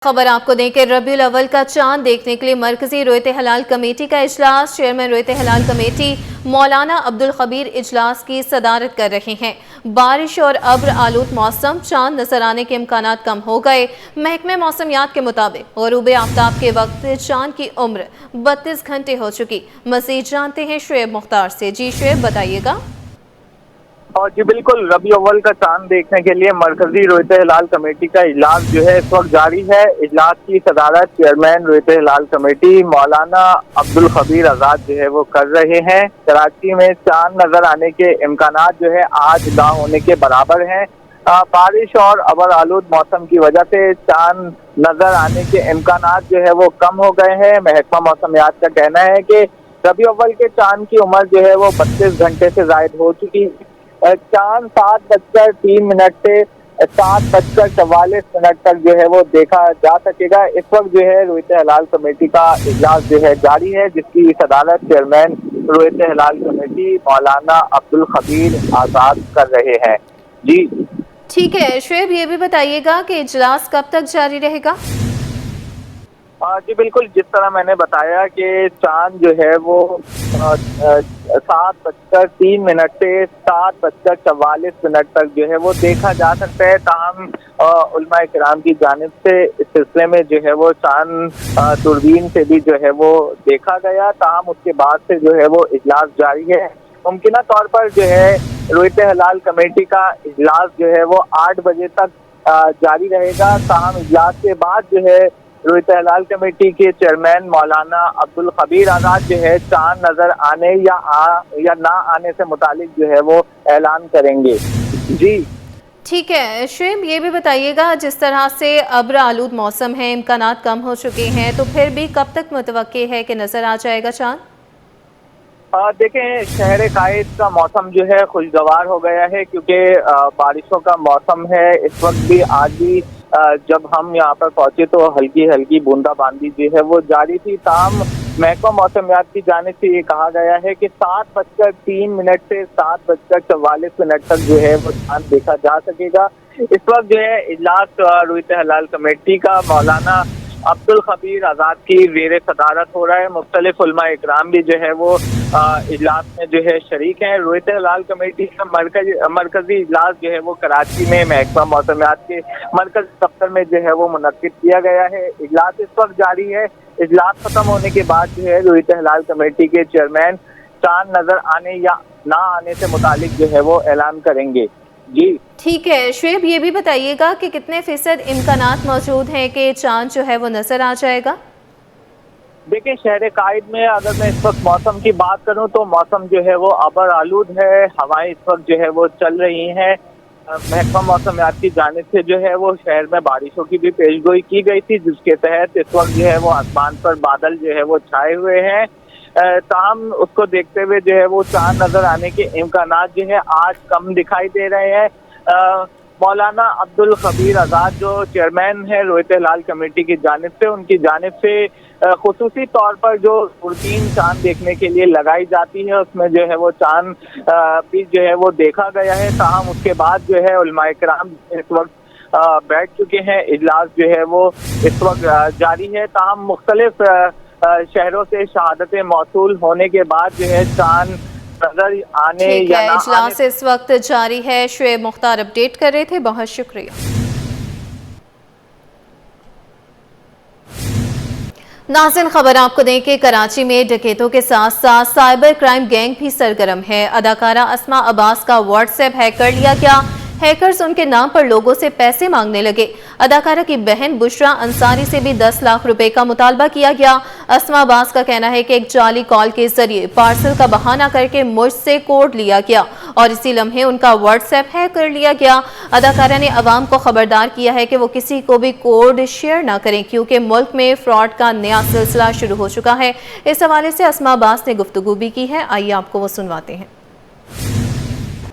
خبر آپ کو دیں کہ ربیع الاول کا چاند دیکھنے کے لیے مرکزی رویت ہلال کمیٹی کا اجلاس چیئرمین رویت ہلال کمیٹی مولانا عبدالخبیر اجلاس کی صدارت کر رہے ہیں۔ بارش اور ابر آلود موسم، چاند نظر آنے کے امکانات کم ہو گئے۔ محکمہ موسمیات کے مطابق غروب آفتاب کے وقت چاند کی عمر 32 گھنٹے ہو چکی۔ مزید جانتے ہیں شعیب مختار سے۔ جی شعیب بتائیے گا۔ جی بالکل، ربیع اول کا چاند دیکھنے کے لیے مرکزی رویت ہلال کمیٹی کا اجلاس جو ہے اس وقت جاری ہے۔ اجلاس کی صدارت چیئرمین رویت ہلال کمیٹی مولانا عبدالخبیر آزاد جو ہے وہ کر رہے ہیں۔ کراچی میں چاند نظر آنے کے امکانات جو ہے آج نہ ہونے کے برابر ہیں۔ بارش اور ابر آلود موسم کی وجہ سے چاند نظر آنے کے امکانات جو ہے وہ کم ہو گئے ہیں۔ محکمہ موسمیات کا کہنا ہے کہ ربیع اول کے چاند کی عمر جو ہے وہ 32 گھنٹے سے زائد ہو چکی ہے۔ چاند 7:03 سے 7:44 تک جو ہے وہ دیکھا جا سکے گا۔ اس وقت جو ہے رویت ہلال کمیٹی کا اجلاس جو ہے جاری ہے، جس کی صدارت چیئرمین رویت ہلال کمیٹی مولانا عبدالخبیر آزاد کر رہے ہیں۔ جی ٹھیک ہے شعیب، یہ بھی بتائیے گا کہ اجلاس کب تک جاری رہے گا؟ جی بالکل، جس طرح میں نے بتایا کہ چاند جو ہے وہ 7:03 سے 7:44 تک جو ہے وہ دیکھا جا سکتا ہے۔ تاہم علماء کرام کی جانب سے اس سلسلے میں جو ہے وہ چاند دوربین سے بھی جو ہے وہ دیکھا گیا، تاہم اس کے بعد سے جو ہے وہ اجلاس جاری ہے۔ ممکنہ طور پر جو ہے رویت ہلال کمیٹی کا اجلاس جو ہے وہ 8 بجے تک جاری رہے گا، تاہم اجلاس کے بعد جو ہے رویت ہلال کمیٹی کے چیئرمین مولانا عبدالخبیر آزاد جو ہے چاند نظر آنے یا نہ آنے سے متعلق جو ہے وہ اعلان کریں گے۔ جی ٹھیک ہے شعیب، یہ بھی بتائیے گا جس طرح سے ابر آلود موسم ہے، امکانات کم ہو چکے ہیں، تو پھر بھی کب تک متوقع ہے کہ نظر آ جائے گا چاند؟ دیکھیں، شہر قائد کا موسم جو ہے خوشگوار ہو گیا ہے، کیونکہ بارشوں کا موسم ہے۔ اس وقت بھی آج بھی جب ہم یہاں پر پہنچے تو ہلکی ہلکی بوندا باندی جو ہے وہ جاری تھی، تاہم محکمہ موسمیات کی جانب سے یہ کہا گیا ہے کہ 7:03 سے 7:44 تک جو ہے وہ چاند دیکھا جا سکے گا۔ اس وقت جو ہے اجلاس رویت ہلال کمیٹی کا مولانا عبدالخبیر آزاد کی زیر صدارت ہو رہا ہے۔ مختلف علماء اکرام بھی جو ہے وہ اجلاس میں جو ہے شریک ہیں۔ رویت ہلال کمیٹی کا مرکزی اجلاس جو ہے وہ کراچی میں محکمہ موسمیات کے مرکزی دفتر میں جو ہے وہ منعقد کیا گیا ہے۔ اجلاس اس وقت جاری ہے۔ اجلاس ختم ہونے کے بعد جو ہے رویت ہلال کمیٹی کے چیئرمین چاند نظر آنے یا نہ آنے سے متعلق جو ہے وہ اعلان کریں گے۔ جی ٹھیک ہے شعیب، یہ بھی بتائیے گا کہ کتنے فیصد امکانات موجود ہیں کہ چاند جو ہے وہ نظر آ جائے گا؟ دیکھیں، شہر قائد میں اگر میں اس وقت موسم کی بات کروں تو موسم جو ہے وہ ابر آلود ہے۔ ہوائیں اس وقت جو ہے وہ چل رہی ہیں۔ محکمہ موسمیات کی جانب سے جو ہے وہ شہر میں بارشوں کی بھی پیش گوئی کی گئی تھی، جس کے تحت اس وقت جو ہے وہ آسمان پر بادل جو ہے وہ چھائے ہوئے ہیں۔ تاہم اس کو دیکھتے ہوئے جو ہے وہ چاند نظر آنے کے امکانات جو ہے آج کم دکھائی دے رہے ہیں۔ مولانا عبدالخبیر آزاد جو چیئرمین ہے رویت ہلال کمیٹی کی جانب سے، ان کی جانب سے خصوصی طور پر جو روٹین چاند دیکھنے کے لیے لگائی جاتی ہے، اس میں جو ہے وہ چاند بھی جو ہے وہ دیکھا گیا ہے۔ تاہم اس کے بعد جو ہے علماء کرام اس وقت بیٹھ چکے ہیں۔ اجلاس جو ہے وہ اس وقت جاری ہے، تاہم مختلف شہروں سے شہادتیں موصول ہونے کے بعد جو ہے چاند نظر آنے ٹھیک یا ہے، نہ اجلاس اس وقت جاری ہے۔ شعیب مختار اپڈیٹ کر رہے تھے، بہت شکریہ۔ ناظرین، خبر آپ کو دیں کہ کراچی میں ڈکیتوں کے ساتھ ساتھ سائبر کرائم گینگ بھی سرگرم ہے۔ اداکارہ اسما عباس کا واٹس ایپ ہیک کر لیا گیا۔ ہیکرز ان کے نام پر لوگوں سے پیسے مانگنے لگے۔ اداکارہ کی بہن بشرا انصاری سے بھی 10 لاکھ روپے کا مطالبہ کیا گیا۔ اسما عباس کا کہنا ہے کہ ایک جعلی کال کے ذریعے پارسل کا بہانہ کر کے مجھ سے کوڈ لیا گیا اور اسی لمحے ان کا واٹس ایپ ہیک کر لیا گیا۔ اداکارہ نے عوام کو خبردار کیا ہے کہ وہ کسی کو بھی کوڈ شیئر نہ کریں، کیونکہ ملک میں فراڈ کا نیا سلسلہ شروع ہو چکا ہے۔ اس حوالے سے اسما عباس نے گفتگو بھی کی ہے، آئیے آپ کو وہ سنواتے ہیں۔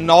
9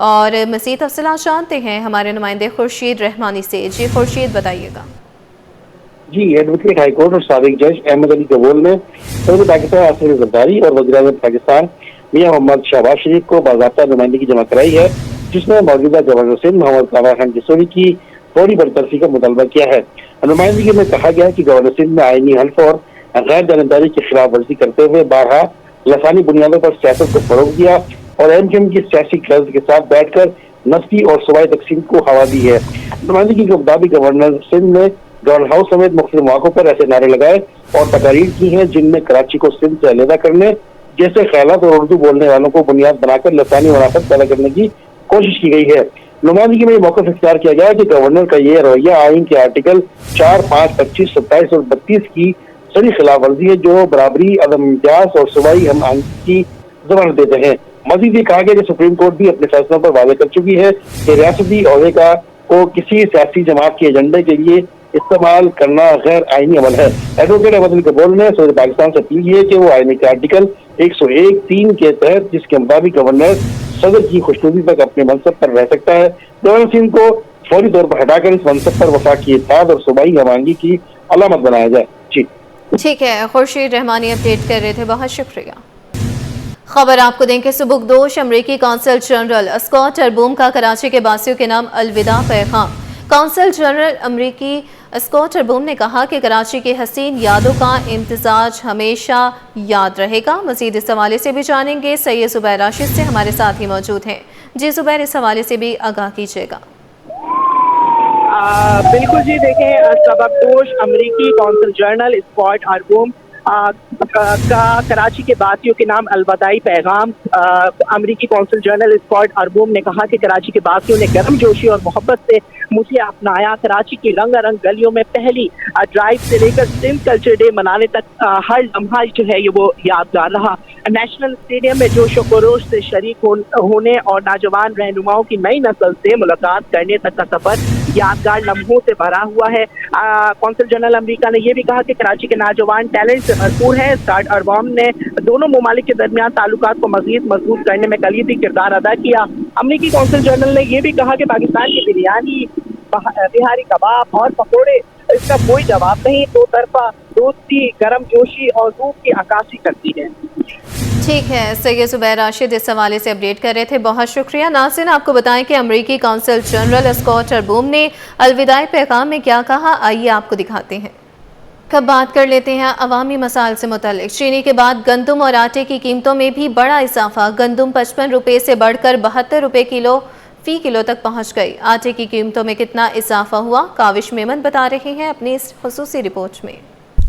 اور مزید تفصیلات جانتے ہیں ہمارے نمائندے خورشید رحمانی سے۔ جی خورشید بتائیے گا۔ جی، ایڈوکیٹ ہائی کورٹ اور سابق جج احمد علی گبول نے صدر پاکستان آصف زرداری اور وزیر اعظم پاکستان میاں محمد شہباز شریف کو باضابطہ نمائندگی جمع کرائی ہے، جس میں موجودہ گورنر سندھ محمد کامران خان جسوری کی فوری برطرفی کا مطالبہ کیا ہے۔ نمائندگی میں کہا گیا کہ گورنر سندھ نے آئینی حلف اور غیر جانبداری کی خلاف ورزی کرتے ہوئے بارہا لسانی بنیادوں پر سیاست کو فروغ دیا اور ایم کیو ایم کی سیاسی قیادت کے ساتھ بیٹھ کر نسلی اور صوبائی تقسیم کو ہوا دی ہے۔ نمائندگی کے مطابق گورنر سندھ نے گورنر ہاؤس سمیت مختلف مواقع پر ایسے نعرے لگائے اور تقاریر کی ہیں جن میں کراچی کو سندھ سے علیحدہ کرنے جیسے خیالات اور اردو بولنے والوں کو بنیاد بنا کر لسانی منافت پیدا کرنے کی کوشش کی گئی ہے۔ نمائندگی میں یہ موقف اختیار کیا گیا کہ گورنر کا یہ رویہ آئین کے آرٹیکل 4, 5, 25, 27 اور 32 کی سری خلاف ورزی ہے، جو برابری، عدم امتیاز اور صوبائی ہم آہنگی کی ضمانت دیتے ہیں۔ مزید یہ کہا گیا کہ سپریم کورٹ بھی اپنے فیصلوں پر واضح کر چکی ہے کہ ریاستی عہدے کو کسی سیاسی جماعت کے ایجنڈے کے لیے استعمال کرنا غیر آئینی عمل ہے۔ ایڈوکیٹ احمد علی گبول نے صدر پاکستان سے اپیل کی ہے کہ وہ آئین کے آرٹیکل 101(3) کے تحت، جس کے مطابق گورنر صدر کی خوشنودی تک اپنے منصب پر رہ سکتا ہے، گورنر سندھ کو فوری طور پر ہٹا کر اس منصب پر وفاقی اتحاد اور صوبائی ہمآہنگی کی علامت بنایا جائے۔ جی ٹھیک ہے، خورشید رحمانی اپڈیٹ کر رہے تھے، بہت شکریہ۔ خبر آپ کو دیں کہ سبکدوش امریکی قونصل جنرل اسکاٹ اربوم کا کراچی کے باسیوں کے نام الوداع پیغام۔ قونصل جنرل امریکی اسکاٹ اربوم نے کہا کہ کراچی کی حسین یادوں کا امتزاج ہمیشہ یاد رہے گا۔ مزید اس حوالے سے بھی جانیں گے، سید زبیر راشد سے ہمارے ساتھ ہی موجود ہیں۔ جی زبیر، اس حوالے سے بھی آگاہ کیجیے گا۔ بالکل جی، دیکھیں سبکدوش امریکی قونصل جنرل اسکاٹ اربوم کا کراچی کے باسیوں کے نام الوداعی پیغام۔ امریکی قونصل جنرل اسکاٹ اربوم نے کہا کہ کراچی کے باسیوں نے گرم جوشی اور محبت سے مجھے اپنایا۔ کراچی کی رنگ رنگ گلیوں میں پہلی ڈرائیو سے لے کر سندھ کلچر ڈے منانے تک ہر لمحہ جو ہے یہ وہ یادگار رہا۔ نیشنل اسٹیڈیم میں جوش و خروش سے شریک ہونے اور نوجوان رہنماؤں کی نئی نسل سے ملاقات کرنے تک کا سفر یادگار لمحوں سے بھرا ہوا ہے۔ قونصل جنرل امریکہ نے یہ بھی کہا کہ کراچی کے نوجوان ٹیلنٹ سے بھرپور ہے۔ اسکاٹ اربوم نے دونوں ممالک کے درمیان تعلقات کو مزید مضبوط کرنے میں کلیدی کردار ادا کیا۔ امریکی قونصل جنرل نے یہ بھی کہا کہ پاکستان کی بریانی، بہاری کباب اور پکوڑے، اس کا کوئی جواب نہیں۔ دو طرفہ دوستی گرم جوشی اور روح کی عکاسی کرتی ہے۔ ٹھیک ہے، سید زبیر راشد اس حوالے سے اپڈیٹ کر رہے تھے، بہت شکریہ۔ ناظرین، آپ کو بتائیں کہ امریکی قونصل جنرل اسکاٹ اربوم نے الوداعی پیغام میں کیا کہا، آئیے آپ کو دکھاتے ہیں۔ اب بات کر لیتے ہیں عوامی مسائل سے متعلق۔ چینی کے بعد گندم اور آٹے کی قیمتوں میں بھی بڑا اضافہ۔ گندم 55 روپے سے بڑھ کر 72 روپے فی کلو تک پہنچ گئی۔ آٹے کی قیمتوں میں کتنا اضافہ ہوا، کاوش میمن بتا رہے ہیں اپنی اس خصوصی رپورٹ میں۔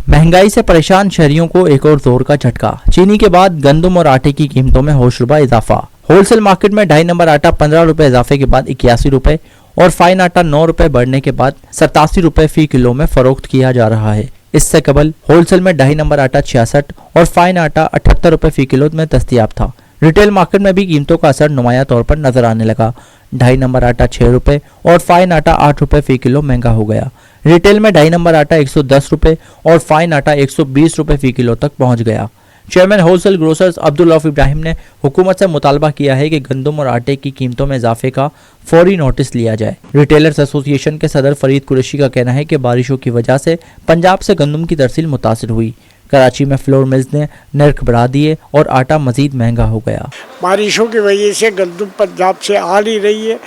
مہنگائی سے پریشان شہریوں کو ایک اور زور کا جھٹکا۔ چینی کے بعد گندم اور آٹے کی قیمتوں میں ہوشربا اضافہ۔ ہول سیل مارکیٹ میں 2.5 نمبر آٹا 15 روپے اضافے کے بعد 81 روپے اور فائن آٹا 9 روپے بڑھنے کے بعد 87 روپے فی کلو میں فروخت کیا جا رہا ہے۔ اس سے قبل ہول سیل میں 2.5 نمبر آٹا 66 اور فائن آٹا 78 روپے فی کلو میں دستیاب تھا۔ ریٹیل مارکیٹ میں بھی قیمتوں کا اثر نمایاں طور پر نظر آنے لگا۔ 2.5 نمبر آٹا 6 روپے اور فائن آٹا 8 روپے فی کلو مہنگا ہو گیا۔ ریٹیل میں 2.5 نمبر آٹا 110 روپے اور فائن آٹا 120 روپے فی کلو تک پہنچ گیا۔ Chairman wholesale grocers Abdul Rauf Ibrahim نے حکومت سے مطالبہ کیا ہے کہ گندم اور آٹے کی قیمتوں میں اضافے کا فوری نوٹس لیا جائے۔ ریٹیلرز ایسوسی ایشن کے صدر فرید قریشی کا کہنا ہے کہ بارشوں کی وجہ سے پنجاب سے گندم کی ترسیل متاثر ہوئی۔ کراچی میں فلور ملز نے نرخ بڑھا دیے اور آٹا مزید مہنگا ہو گیا۔ بارشوں کی وجہ سے گندم پنجاب سے آ نہیں رہی ہے،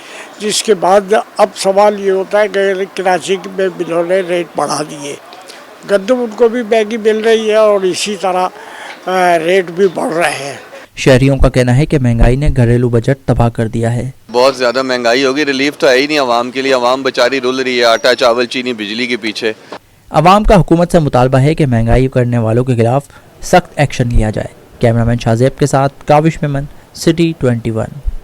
جس کے بعد اب سوال یہ ہوتا ہے کہ کراچی میں ملوں نے ریٹ بڑھا دیے۔ گندم ان کو بھی مہنگی مل رہی ہے اور اسی طرح ریٹ بھی بڑھ رہے ہیں۔ شہریوں کا کہنا ہے کہ مہنگائی نے گھریلو بجٹ تباہ کر دیا ہے۔ بہت زیادہ مہنگائی ہوگی، ریلیف تو ہے ہی نہیں عوام کے لیے، عوام بیچاری رول رہی ہے آٹا چاول چینی بجلی کے پیچھے۔ عوام کا حکومت سے مطالبہ ہے کہ مہنگائی کرنے والوں کے خلاف سخت ایکشن لیا جائے۔ کیمرامین شاہ زیب کے ساتھ کاوش میمن، سٹی 21۔